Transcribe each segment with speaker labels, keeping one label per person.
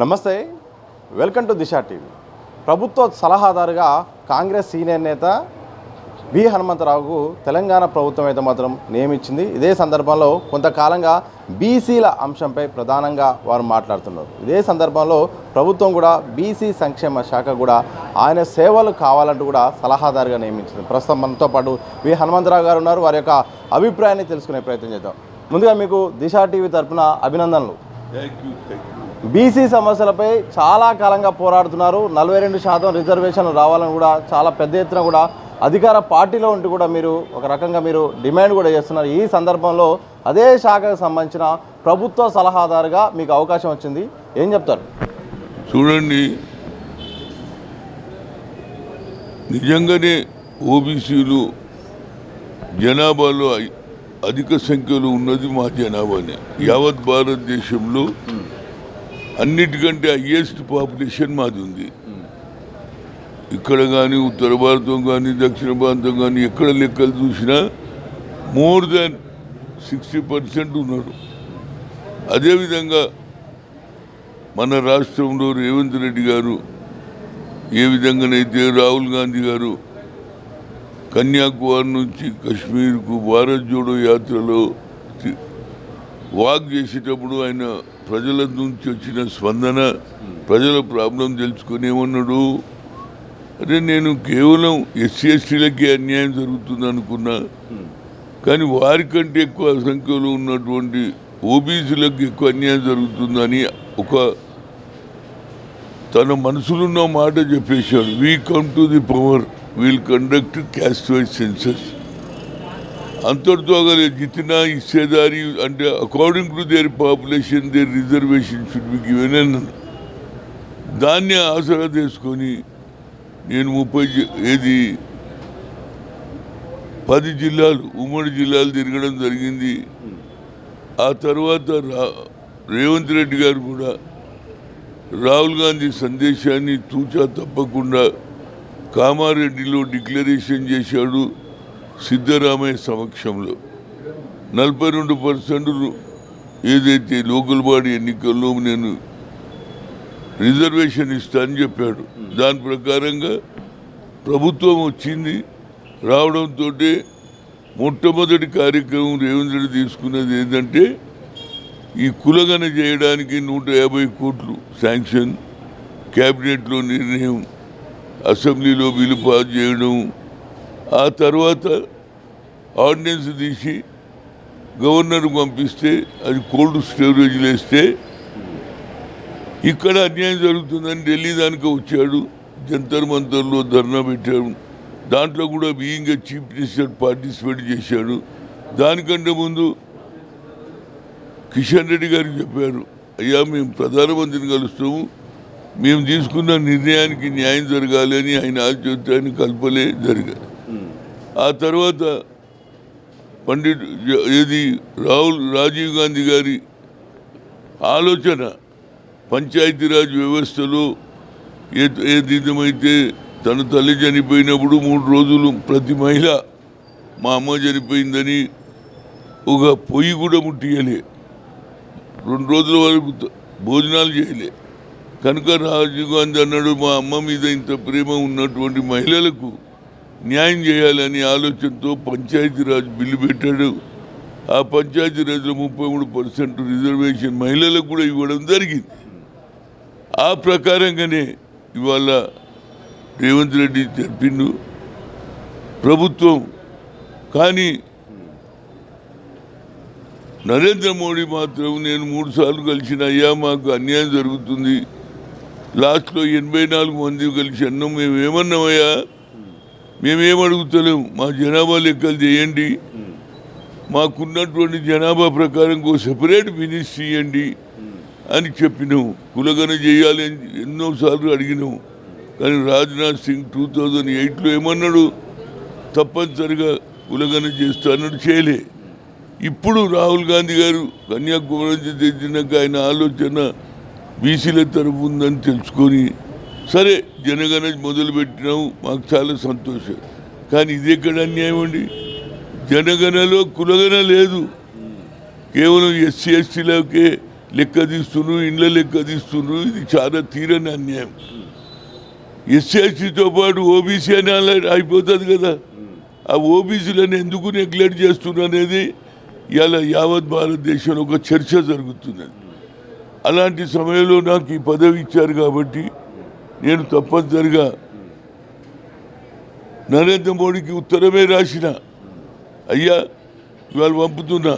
Speaker 1: నమస్తే, welcome to Disha TV. ప్రభుత్వ సలహాదారుగా కాంగ్రెస్ సీనియర్ నేత వి హనుమంతరావుకు తెలంగాణ ప్రభుత్వం అయితే మాత్రం నియమించింది. ఇదే సందర్భంలో కొంతకాలంగా బీసీల అంశంపై ప్రధానంగా వారు మాట్లాడుతున్నారు. ఇదే సందర్భంలో ప్రభుత్వం కూడా బీసీ సంక్షేమ శాఖ కూడా ఆయన సేవలు కావాలంటూ కూడా సలహాదారుగా నియమించింది. ప్రస్తుతం మనతో పాటు వి హనుమంతరావు గారు ఉన్నారు. వారి యొక్క అభిప్రాయాన్ని తెలుసుకునే ప్రయత్నం చేద్దాం. ముందుగా మీకు దిశ టీవీ తరఫున అభినందనలు. బీసీ సమస్యలపై చాలా కాలంగా పోరాడుతున్నారు. 42% రిజర్వేషన్లు రావాలని కూడా చాలా పెద్ద ఎత్తున కూడా అధికార పార్టీలో ఉండి కూడా మీరు ఒక రకంగా మీరు డిమాండ్ కూడా చేస్తున్నారు. ఈ సందర్భంలో అదే శాఖకు సంబంధించిన ప్రభుత్వ సలహాదారుగా మీకు అవకాశం వచ్చింది, ఏం చెప్తారు?
Speaker 2: చూడండి, నిజంగానే ఓబీసీలు జనాభాలో అధిక సంఖ్యలో ఉన్నది మా జనాభానే. యావత్ భారతదేశంలో అన్నిటికంటే హైయెస్ట్ పాపులేషన్ మాది ఉంది. ఇక్కడ కానీ ఉత్తర భారతం కానీ దక్షిణ భారతం కానీ ఎక్కడ లెక్కలు చూసినా మోర్ దాన్ 60% ఉన్నారు. అదేవిధంగా మన రాష్ట్రంలో రేవంత్ రెడ్డి గారు ఏ విధంగానైతే రాహుల్ గాంధీ గారు కన్యాకుమారి నుంచి కశ్మీర్కు భారత్ జోడో యాత్రలో వాక్ చేసేటప్పుడు ఆయన ప్రజల నుంచి వచ్చిన స్పందన, ప్రజల ప్రాబ్లం తెలుసుకొని ఏమన్నాడు, అదే నేను కేవలం ఎస్సీ ఎస్టీలకే అన్యాయం జరుగుతుంది అనుకున్నా, కానీ వారికంటే ఎక్కువ సంఖ్యలో ఉన్నటువంటి ఓబీసీలకు ఎక్కువ అన్యాయం జరుగుతుందని ఒక తన మనసులున్న మాట చెప్పేశాడు. We come to the power, we'll conduct caste wise census. అంతటితో అగలే జితినా ఇచ్చేదారి అంటే according to their population their reservation should be given అన్నాను. దాన్ని ఆసరా తీసుకొని నేను 10 జిల్లాలు ఉమ్మడి జిల్లాలు తిరగడం జరిగింది. ఆ తర్వాత రేవంత్ రెడ్డి గారు కూడా రాహుల్ గాంధీ సందేశాన్ని తూచా తప్పకుండా కామారెడ్డిలో డిక్లరేషన్ చేశాడు. సిద్ధరామయ్య సమక్షంలో 42% ఏదైతే లోకల్ బాడీ ఎన్నికల్లో నేను రిజర్వేషన్ ఇస్తానని చెప్పాడు. దాని ప్రకారంగా ప్రభుత్వం వచ్చింది. రావడంతో మొట్టమొదటి కార్యక్రమం రేవంత్ రెడ్డి తీసుకున్నది ఏంటంటే ఈ కులగన చేయడానికి 150 కోట్లు శాంక్షన్, క్యాబినెట్లో నిర్ణయం, అసెంబ్లీలో బిల్లు పాస్ చేయడం, ఆ తర్వాత ఆర్డినెన్స్ తీసి గవర్నర్కు పంపిస్తే అది కోల్డ్ స్టోరేజ్లో వేస్తే ఇక్కడ అన్యాయం జరుగుతుందని ఢిల్లీ దానికి వచ్చాడు. జంతర్ మంతర్లో ధర్నా పెట్టాడు. దాంట్లో కూడా being a chief minister participate చేశాడు. దానికంటే ముందు కిషన్ రెడ్డి గారికి చెప్పారు, అయ్యా మేము ప్రధానమంత్రిని కలుస్తాము, మేము తీసుకున్న నిర్ణయానికి న్యాయం జరగాలి అని ఆయన ఆలోచన కల్పలే జరిగారు. ఆ తర్వాత రాజీవ్ గాంధీ గారి ఆలోచన పంచాయతీరాజ్ వ్యవస్థలో ఏదైతే తన తల్లి చనిపోయినప్పుడు 3 రోజులు ప్రతి మహిళ మా అమ్మ చనిపోయిందని ఒక పొయ్యి కూడా ముట్టియలే, 2 రోజుల వరకు భోజనాలు చేయలే. కనుక రాజీవ్ గాంధీ అన్నాడు, మా అమ్మ మీద ఇంత ప్రేమ ఉన్నటువంటి మహిళలకు న్యాయం చేయాలని ఆలోచనతో పంచాయతీరాజ్ బిల్లు పెట్టాడు. ఆ పంచాయతీరాజ్లో 33% రిజర్వేషన్ మహిళలకు కూడా ఇవ్వడం జరిగింది. ఆ ప్రకారంగానే ఇవాళ రేవంత్ రెడ్డి చెప్పిండు ప్రభుత్వం. కానీ నరేంద్ర మోడీ మాత్రం నేను 3 సార్లు కలిసిన, అయ్యా మాకు అన్యాయం జరుగుతుంది, లాస్ట్లో 84 మంది కలిసి అన్నాం, మేమేమన్నామయ్యా, మేమేమడుగుతలేము, మా జనాభా లెక్కలు చేయండి, మాకున్నటువంటి జనాభా ప్రకారం సెపరేట్ మినిస్ట్రీ ఇవ్వండి అని చెప్పినాము. కులగన చేయాలి అని ఎన్నోసార్లు అడిగినాము. కానీ రాజ్నాథ్ సింగ్ 2008లో ఏమన్నాడు, తప్పనిసరిగా కులగన చేస్తానన్నాడు, చేయలే. ఇప్పుడు రాహుల్ గాంధీ గారు కన్యాకుమారి నుంచి తెచ్చినాక ఆయన ఆలోచన బీసీల తరపు ఉందని తెలుసుకొని సరే జనగణన మొదలుపెట్టినాము, మాకు చాలా సంతోషం. కానీ ఇది ఎక్కడ అన్యాయం అండి? జనగణలో కులగన లేదు, కేవలం ఎస్సీ ఎస్టీలకే లెక్క తీస్తున్నారు, ఇండ్ల లెక్క తీస్తున్నారు. ఇది చాలా తీరని అన్యాయం. ఎస్సీ పాటు ఓబీసీ అని అలా అయిపోతుంది కదా. ఆ ఓబీసీలను ఎందుకు నెగ్లెక్ట్ చేస్తున్నారు అనేది ఇలా యావత్ భారతదేశంలో ఒక చర్చ జరుగుతున్నది. అలాంటి సమయంలో నాకు ఈ పదవి ఇచ్చారు కాబట్టి నేను తప్పనిసరిగా నరేంద్ర మోడీకి ఉత్తరమే రాసిన, అయ్యా ఇవాళ పంపుతున్నా,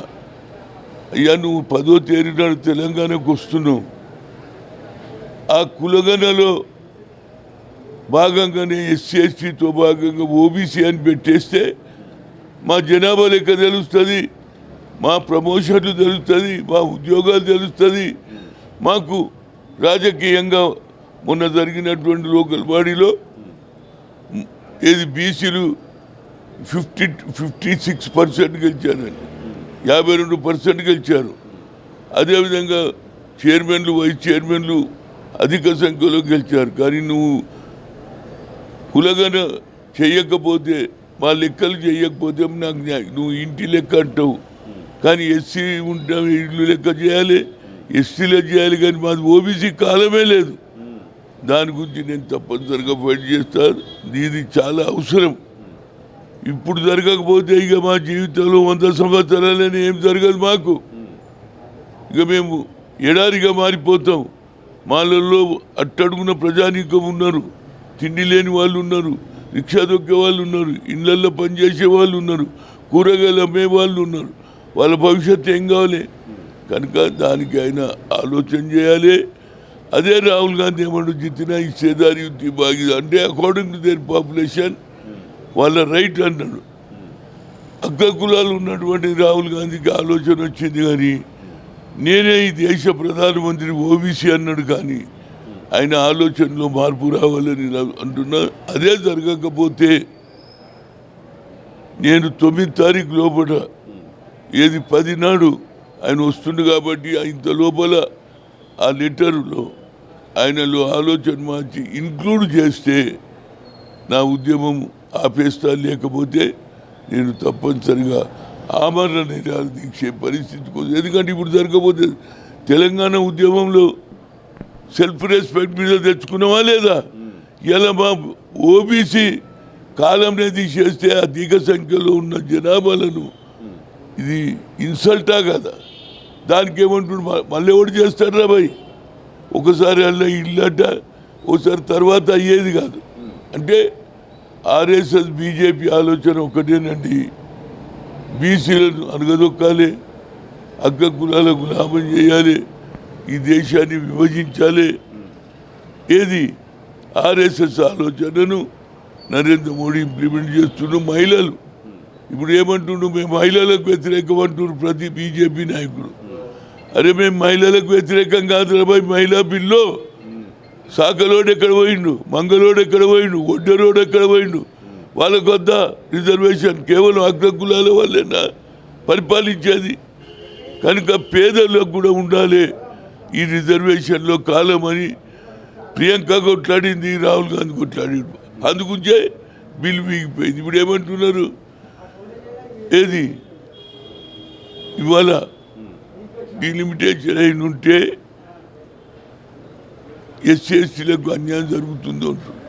Speaker 2: అయ్యా నువ్వు 10వ తేదీ నాడు తెలంగాణకు వస్తున్నావు, ఆ కులగణలో భాగంగానే ఎస్సీ ఎస్టీతో భాగంగా ఓబీసీ అని పెట్టేస్తే మా జనాభా లెక్క తెలుస్తుంది, మా ప్రమోషన్లు తెలుస్తుంది, మా ఉద్యోగాలు తెలుస్తుంది. మాకు రాజకీయంగా మొన్న జరిగినటువంటి లోకల్ బాడీలో ఏది బీసీలు 56% గెలిచారండి, 52% గెలిచారు. అదేవిధంగా చైర్మన్లు వైస్ చైర్మన్లు అధిక సంఖ్యలో గెలిచారు. కానీ నువ్వు కులగన చెయ్యకపోతే, మా లెక్కలు చేయకపోతే నాకు నువ్వు ఇంటి లెక్క అంటావు. కానీ ఎస్సీ ఉంటా ఇల్లు లెక్క చేయాలి, ఎస్సీలో చేయాలి. కానీ మాది ఓబీసీ కాలమే లేదు. దాని గురించి నేను తప్పనిసరిగా ఫైట్ చేస్తాను. ఇది చాలా అవసరం. ఇప్పుడు జరగకపోతే ఇక మా జీవితంలో 100 సంవత్సరాలని ఏం జరగదు మాకు. ఇక మేము ఎడారిగా మారిపోతాం. మాలలో అట్టడుగున ప్రజానీకం ఉన్నారు, తిండి లేని వాళ్ళు ఉన్నారు, రిక్షా దొక్కే వాళ్ళు ఉన్నారు, ఇళ్లల్లో పనిచేసే వాళ్ళు ఉన్నారు, కూరగాయలు అమ్మే వాళ్ళు ఉన్నారు. వాళ్ళ భవిష్యత్తు ఏం కావాలి? కనుక దానికి ఆయన ఆలోచన చేయాలి. అదే రాహుల్ గాంధీ ఏమన్నా జిత్తినా ఇచ్చేదారి బాగి అంటే అకార్డింగ్ టు దేర్ పాపులేషన్ వాళ్ళ రైట్ అన్నాడు. అగ్ర కులాలు ఉన్నటువంటి రాహుల్ గాంధీకి ఆలోచన వచ్చింది. కానీ నేనే ఈ దేశ ప్రధానమంత్రి ఓబీసీ అన్నాడు. కానీ ఆయన ఆలోచనలో మార్పు రావాలని అంటున్నా. అదే జరగకపోతే నేను 9 తారీఖు లోపల ఏది 10 నాడు ఆయన వస్తుండు కాబట్టి ఇంత లోపల ఆ లెటర్లో ఆయనలో ఆలోచన మార్చి ఇంక్లూడ్ చేస్తే నా ఉద్యమం ఆపేస్తా. లేకపోతే నేను తప్పనిసరిగా ఆమరణ నిరాహార దీక్ష పరిస్థితికి వస్తుంది. ఎందుకంటే ఇప్పుడు జరగకపోతే తెలంగాణ ఉద్యమంలో సెల్ఫ్ రెస్పెక్ట్ మీద తెచ్చుకున్నావా లేదా? ఇలా మా ఓబీసీ కాలంలో తీసేస్తే అధిక సంఖ్యలో ఉన్న జనాభాలను ఇది ఇన్సల్టా కదా. దానికి ఏమంటుండు మళ్ళీ ఎవడు చేస్తారా భయ్? ఒకసారి అలా ఇల్లట, ఒకసారి తర్వాత అయ్యేది కాదు. అంటే ఆర్ఎస్ఎస్ బీజేపీ ఆలోచన ఒకటేనండి, బీసీలను అనగదొక్కాలి, అగ్ర కులాలకు లాభం చేయాలి, ఈ దేశాన్ని విభజించాలి. ఏది ఆర్ఎస్ఎస్ ఆలోచనను నరేంద్ర మోడీ ఇంప్లిమెంట్ చేస్తున్న మహిళలు ఇప్పుడు ఏమంటుండ్రు, మేము మహిళలకు వ్యతిరేకం అంటున్నారు ప్రతి బీజేపీ నాయకుడు. అరే మేము మహిళలకు వ్యతిరేకం కాదు రాబాయ్. మహిళా బిల్లు సాకలోడు ఎక్కడ పోయిండు, మంగళోడు ఎక్కడ పోయిండు, ఒడ్డరోడు ఎక్కడ పోయిండు? వాళ్ళకు వద్ద రిజర్వేషన్ కేవలం అగ్ర కులాల వల్లేనా పరిపాలించేది? కనుక పేదలకు కూడా ఉండాలి ఈ రిజర్వేషన్లో కాలమని ప్రియాంక కొట్లాడింది, రాహుల్ గాంధీ కొట్లాడిండు. అందుకుంచే బిల్లు వీగిపోయింది. ఇప్పుడు ఏమంటున్నారు, ఏది ఇవాళ డిలిమిటేషన్ అయిన ఉంటే ఎస్సీ ఎస్టీలకు అన్యాయం జరుగుతుందో అంటున్నారు.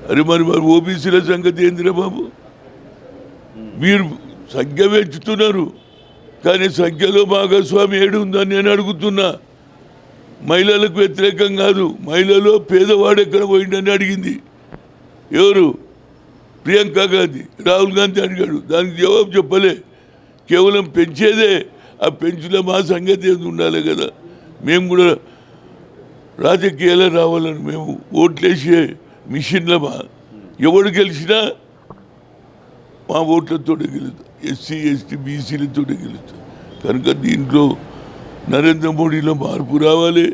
Speaker 2: అరే మరి ఓబీసీల సంగతి ఏందిరా బాబు? మీరు సంఖ్య పెంచుతున్నారు కానీ సంఖ్యలో భాగస్వామి ఏడు ఉందని నేను అడుగుతున్నా. మహిళలకు వ్యతిరేకం కాదు, మహిళలో పేదవాడు ఎక్కడ పోయిండని అడిగింది ఎవరు? ప్రియాంక గాంధీ. రాహుల్ గాంధీ అడిగాడు, దానికి జవాబు చెప్పలే. కేవలం పెంచేదే. ఆ పెంచులో మా సంగతి ఏది ఉండాలి కదా. మేము కూడా రాజకీయాలు రావాలని మేము ఓట్లేసే మిషన్లమా? ఎవడు గెలిచినా మా ఓట్లతో గెలుస్తాం, ఎస్సీ ఎస్టీ బీసీలతో గెలుస్తాం. కనుక దీంట్లో నరేంద్ర మోడీలో మార్పు రావాలి.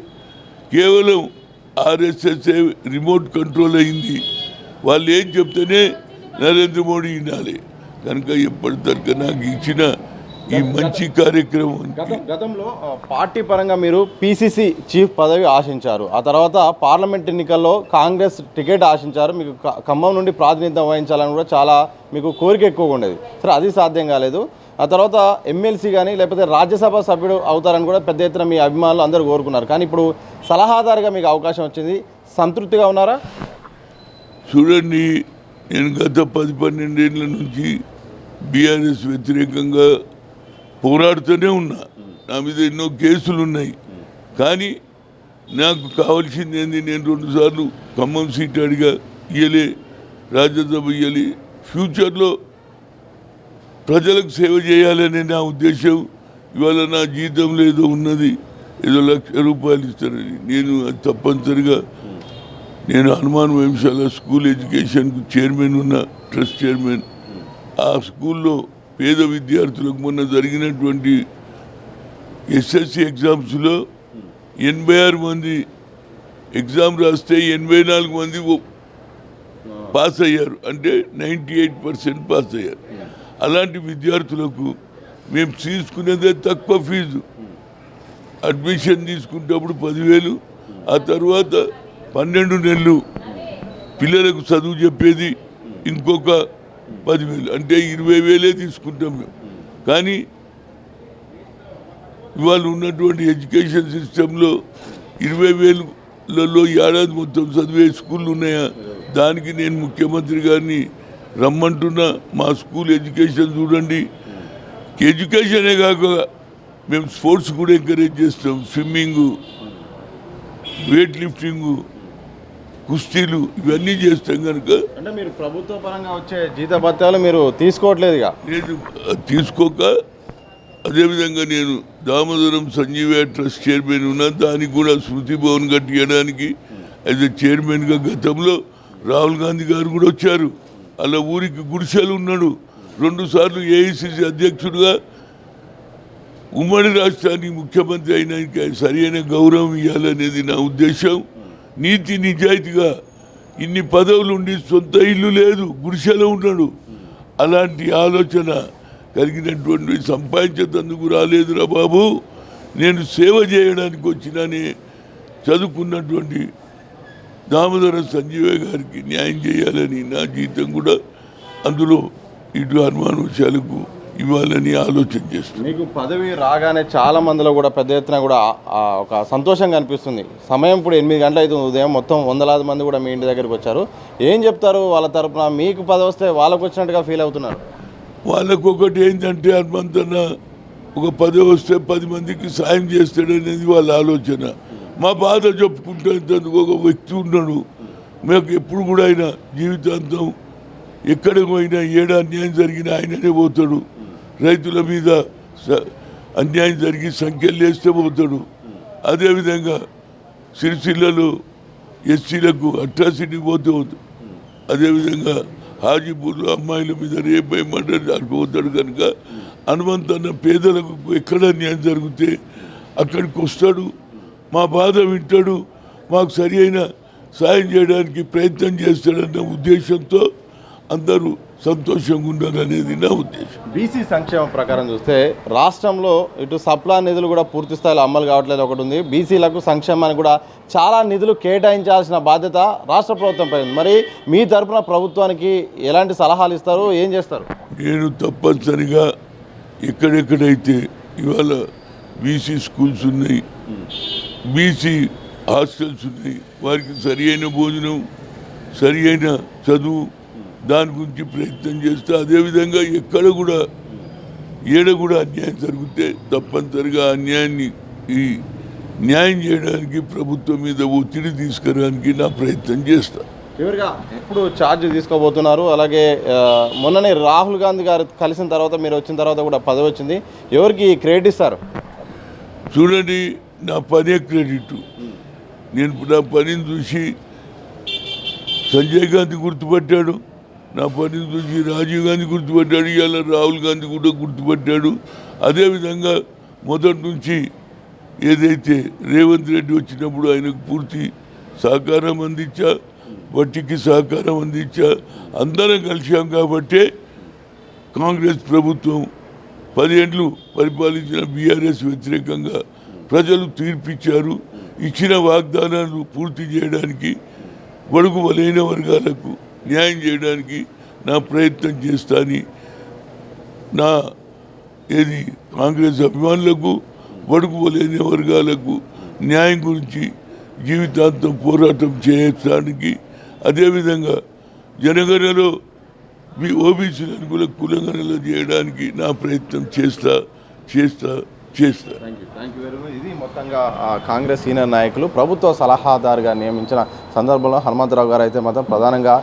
Speaker 2: కేవలం ఆర్ఎస్ఎస్ రిమోట్ కంట్రోల్ అయింది. వాళ్ళు ఏం చెప్తేనే నరేంద్ర మోడీ వినాలి. కనుక ఎప్పటిదాకా నాకు ఇచ్చిన ఈ మంచి కార్యక్రమం.
Speaker 1: గతంలో పార్టీ పరంగా మీరు పిసిసి చీఫ్ పదవి ఆశించారు. ఆ తర్వాత పార్లమెంట్ ఎన్నికల్లో కాంగ్రెస్ టికెట్ ఆశించారు. మీకు ఖమ్మం నుండి ప్రాతినిధ్యం వహించాలని కూడా చాలా మీకు కోరిక ఎక్కువగా ఉండేది. సరే అది సాధ్యం కాలేదు. ఆ తర్వాత ఎమ్మెల్సీ కానీ లేకపోతే రాజ్యసభ సభ్యుడు అవుతారని కూడా పెద్ద ఎత్తున మీ అభిమానులు అందరూ కోరుకున్నారు. కానీ ఇప్పుడు సలహాదారుగా మీకు అవకాశం వచ్చింది, సంతృప్తిగా ఉన్నారా?
Speaker 2: చూడండి, నేను గత 10-12 ఏళ్ళ నుంచి బీఆర్ఎస్ వ్యతిరేకంగా పోరాడుతూనే ఉన్నా. నా మీద ఎన్నో కేసులు ఉన్నాయి. కానీ నాకు కావాల్సింది ఏంది, నేను 2 సార్లు ఖమ్మం సీట్ అడిగా, ఇయ్యలే, రాజ్యసభ ఇయ్యలే. ఫ్యూచర్లో ప్రజలకు సేవ చేయాలనే నా ఉద్దేశం. ఇవాళ నా జీతంలో ఏదో ఉన్నది, ఏదో 1,00,000 రూపాయలు ఇస్తారని. నేను అది తప్పనిసరిగా నేను హనుమాన్ వంశాల స్కూల్ ఎడ్యుకేషన్కు చైర్మన్ ఉన్న, ట్రస్ట్ చైర్మన్. ఆ స్కూల్లో పేద విద్యార్థులకు మొన్న జరిగినటువంటి ఎస్ఎస్సి ఎగ్జామ్స్లో 86 మంది ఎగ్జామ్ రాస్తే 84 మంది పాస్ అయ్యారు, అంటే 98% పాస్ అయ్యారు. అలాంటి విద్యార్థులకు మేము తీసుకునేదే తక్కువ ఫీజు. అడ్మిషన్ తీసుకునేటప్పుడు 10,000, ఆ తర్వాత 12 నెలలు పిల్లలకు చదువు చెప్పేది ఇంకొక 10,000, అంటే 20,000 తీసుకుంటాం మేము. కానీ ఇవాళ ఉన్నటువంటి ఎడ్యుకేషన్ సిస్టంలో 20,000లలో ఏడాది మొత్తం చదివే స్కూళ్ళు ఉన్నాయా? దానికి నేను ముఖ్యమంత్రి గారిని రమ్మంటున్నా. మా స్కూల్ ఎడ్యుకేషన్ చూడండి. ఎడ్యుకేషనే కాక మేము స్పోర్ట్స్ కూడా ఎంకరేజ్ చేస్తాం. స్విమ్మింగు, వెయిట్ లిఫ్టింగు, కుస్తీలు, ఇవన్నీ చేస్తాం. కనుక
Speaker 1: అంటే మీరు ప్రభుత్వ పరంగా వచ్చే జీతభత్యాలు మీరు తీసుకోవట్లేదుగా?
Speaker 2: నేను తీసుకోక, అదేవిధంగా నేను దామోదరం సంజీవ ట్రస్ట్ చైర్మన్ ఉన్నా. దానికి కూడా స్మృతి భవన్ కట్టియడానికి యాజ్ ఎ చైర్మన్గా గతంలో రాహుల్ గాంధీ గారు కూడా వచ్చారు. అలా ఊరికి గుడిసెలు ఉన్నాడు. 2 సార్లు ఏఐసిసి అధ్యక్షుడిగా ఉమ్మడి రాష్ట్రానికి ముఖ్యమంత్రి అయినాక సరైన గౌరవం ఇవ్వాలనేది నా ఉద్దేశం. నీతి నిజాయితీగా ఇన్ని పదవులు ఉండి సొంత ఇల్లు లేదు, గుడిసెలో ఉన్నాడు. అలాంటి ఆలోచన కలిగినటువంటి సంపాదించేందుకు రాలేదురా బాబు, నేను సేవ చేయడానికి వచ్చినానే. చదువుకున్నటువంటి దామోదర సంజీవ గారికి న్యాయం చేయాలని నా జీతం కూడా అందులో ఇటు హనుమాన్ విషయాలకు ఇవ్వాలని ఆలోచన చేస్తుంది.
Speaker 1: మీకు పదవి రాగానే చాలా మందిలో కూడా పెద్ద ఎత్తున కూడా ఒక సంతోషంగా అనిపిస్తుంది. సమయం ఇప్పుడు 8 గంటలు అవుతుంది ఉదయం, మొత్తం వందలాది మంది కూడా మీ ఇంటి దగ్గరికి వచ్చారు. ఏం చెప్తారు వాళ్ళ తరపున? మీకు పదవి వస్తే వాళ్ళకు వచ్చినట్టుగా ఫీల్ అవుతున్నారు?
Speaker 2: వాళ్ళకు ఒకటి ఏంటంటే, హనుమంతన్న ఒక పదవి వస్తే 10 మందికి సాయం చేస్తాడనేది వాళ్ళ ఆలోచన. మా బాధ చెప్పుకుంటేందుకు ఒక వ్యక్తి ఉన్నాడు. మాకు ఎప్పుడు కూడా ఆయన జీవితాంతం ఎక్కడికి పోయినా ఏడా అన్యాయం జరిగినా ఆయననే పోతాడు. రైతుల మీద అన్యాయం జరిగి సంఖ్యలు వేస్తే పోతాడు. అదేవిధంగా సిరిసిల్లలో ఎస్సీలకు అట్రాసిటీ పోతే పోతాడు. అదేవిధంగా హాజీపూర్లో అమ్మాయిల మీద రేపై మర్డర్ పోతాడు. కనుక హనుమంతన్న పేదలకు ఎక్కడ అన్యాయం జరిగితే అక్కడికి వస్తాడు, మా బాధ వింటాడు, మాకు సరి అయిన సాయం చేయడానికి ప్రయత్నం చేస్తాడన్న ఉద్దేశంతో అందరూ సంతోషంగా ఉండాలనేది నా ఉద్దేశం.
Speaker 1: బీసీ సంక్షేమం ప్రకారం చూస్తే రాష్ట్రంలో ఇటు సప్లా నిధులు కూడా పూర్తి స్థాయిలో అమలు కావట్లేదు ఒకటి ఉంది. బీసీలకు సంక్షేమానికి కూడా చాలా నిధులు కేటాయించాల్సిన బాధ్యత రాష్ట్ర ప్రభుత్వంపై ఉంది. మరి మీ తరపున ప్రభుత్వానికి ఎలాంటి సలహాలు ఇస్తారు, ఏం చేస్తారు?
Speaker 2: నేను తప్పనిసరిగా ఎక్కడెక్కడైతే ఇవాళ బీసీ స్కూల్స్ ఉన్నాయి, బీసీ హాస్టల్స్ ఉన్నాయి, వారికి సరి అయిన భోజనం, సరి అయిన చదువు, దాని గురించి ప్రయత్నం చేస్తే, అదేవిధంగా ఎక్కడ కూడా ఏడ కూడా అన్యాయం జరిగితే తప్పనిసరిగా అన్యాయాన్ని న్యాయం చేయడానికి ప్రభుత్వం మీద ఒత్తిడి తీసుకురావడానికి నా ప్రయత్నం చేస్తాను.
Speaker 1: చివరిగా ఎప్పుడు ఛార్జ్ తీసుకోబోతున్నారు? అలాగే మొన్ననే రాహుల్ గాంధీ గారు కలిసిన తర్వాత, మీరు వచ్చిన తర్వాత కూడా పదవి వచ్చింది, ఎవరికి క్రెడిట్ ఇస్తారు?
Speaker 2: చూడండి, నా పనే క్రెడిట్. నేను నా పనిని చూసి సంజయ్ గాంధీ గుర్తుపట్టాడు, నా పనిని చూసి రాజీవ్ గాంధీ గుర్తుపట్టాడు, ఇవాళ రాహుల్ గాంధీ కూడా గుర్తుపట్టాడు. అదేవిధంగా మొదటి నుంచి ఏదైతే రేవంత్ రెడ్డి వచ్చినప్పుడు ఆయనకు పూర్తి సహకారం అందించా, వట్టికి సహకారం అందించా, అందరం కలిసాం. కాబట్టే కాంగ్రెస్ ప్రభుత్వం 10 ఏళ్ళు పరిపాలించిన బీఆర్ఎస్ వ్యతిరేకంగా ప్రజలు తీర్పిచ్చారు. ఇచ్చిన వాగ్దానాలు పూర్తి చేయడానికి, బడుగు బలైన వర్గాలకు న్యాయం చేయడానికి నా ప్రయత్నం చేస్తానని నా ఏది కాంగ్రెస్ అభిమానులకు పడుకోలేని వర్గాలకు న్యాయం గురించి జీవితాంతం పోరాటం చేయడానికి, అదేవిధంగా జనగణలో ఓబీసీలను కూడా కులగణలో చేయడానికి నా ప్రయత్నం చేస్తా.
Speaker 1: ఇది మొత్తంగా కాంగ్రెస్ సీనియర్ నాయకులు ప్రభుత్వ సలహాదారుగా నియమించిన సందర్భంలో హనుమంతరావు గారు అయితే మాత్రం ప్రధానంగా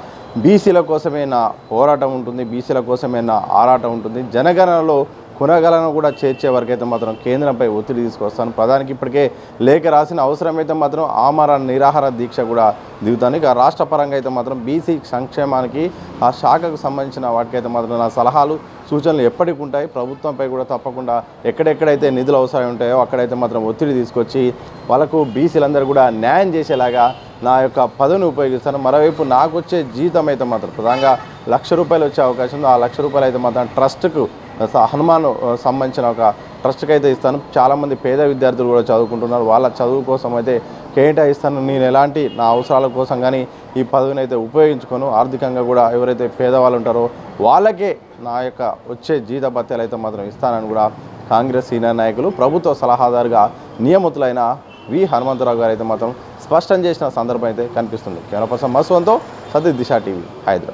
Speaker 1: బీసీల కోసమే నా పోరాటం ఉంటుంది, బీసీల కోసమే నా ఆరాటం ఉంటుంది, జనగణనలో కులగణను కూడా చేర్చే వరకైతే మాత్రం కేంద్రంపై ఒత్తిడి తీసుకొస్తాను, ప్రధానికి ఇప్పటికే లేఖ రాసిన అవసరమైతే మాత్రం ఆమరణ నిరాహార దీక్ష కూడా దిగుతాను. ఇక రాష్ట్ర పరంగా అయితే మాత్రం బీసీ సంక్షేమానికి ఆ శాఖకు సంబంధించిన వాటికైతే మాత్రం నా సలహాలు సూచనలు ఎప్పటికి ఉంటాయి. ప్రభుత్వంపై కూడా తప్పకుండా ఎక్కడెక్కడైతే నిధులు అవసరం ఉంటాయో అక్కడైతే మాత్రం ఒత్తిడి తీసుకొచ్చి వాళ్ళకు బీసీలందరూ కూడా న్యాయం చేసేలాగా నా యొక్క పదవిని ఉపయోగిస్తాను. మరోవైపు నాకు వచ్చే జీతం అయితే మాత్రం ప్రధానంగా ₹1,00,000 వచ్చే అవకాశం ఉంది. ఆ ₹1,00,000 అయితే మాత్రం ట్రస్ట్కు హనుమాన్ సంబంధించిన ఒక ట్రస్ట్కి అయితే ఇస్తాను. చాలామంది పేద విద్యార్థులు కూడా చదువుకుంటున్నారు, వాళ్ళ చదువు కోసం అయితే కేటాయిస్తాను. నేను ఎలాంటి నా అవసరాల కోసం కానీ ఈ పదవిని అయితే ఉపయోగించుకోను. ఆర్థికంగా కూడా ఎవరైతే పేదవాళ్ళు ఉంటారో వాళ్ళకే నా యొక్క వచ్చే జీత భత్యాలు అయితే మాత్రం ఇస్తానని కూడా కాంగ్రెస్ సీనియర్ నాయకులు ప్రభుత్వ సలహాదారుగా నియమితులైన వి హనుమంతరావు గారు అయితే మాత్రం స్పష్టం చేసిన సందర్భం అయితే కనిపిస్తుంది. కెమెరా పర్సన్ మసువంతో సతీష్, దిశ టీవీ, హైదరాబాద్.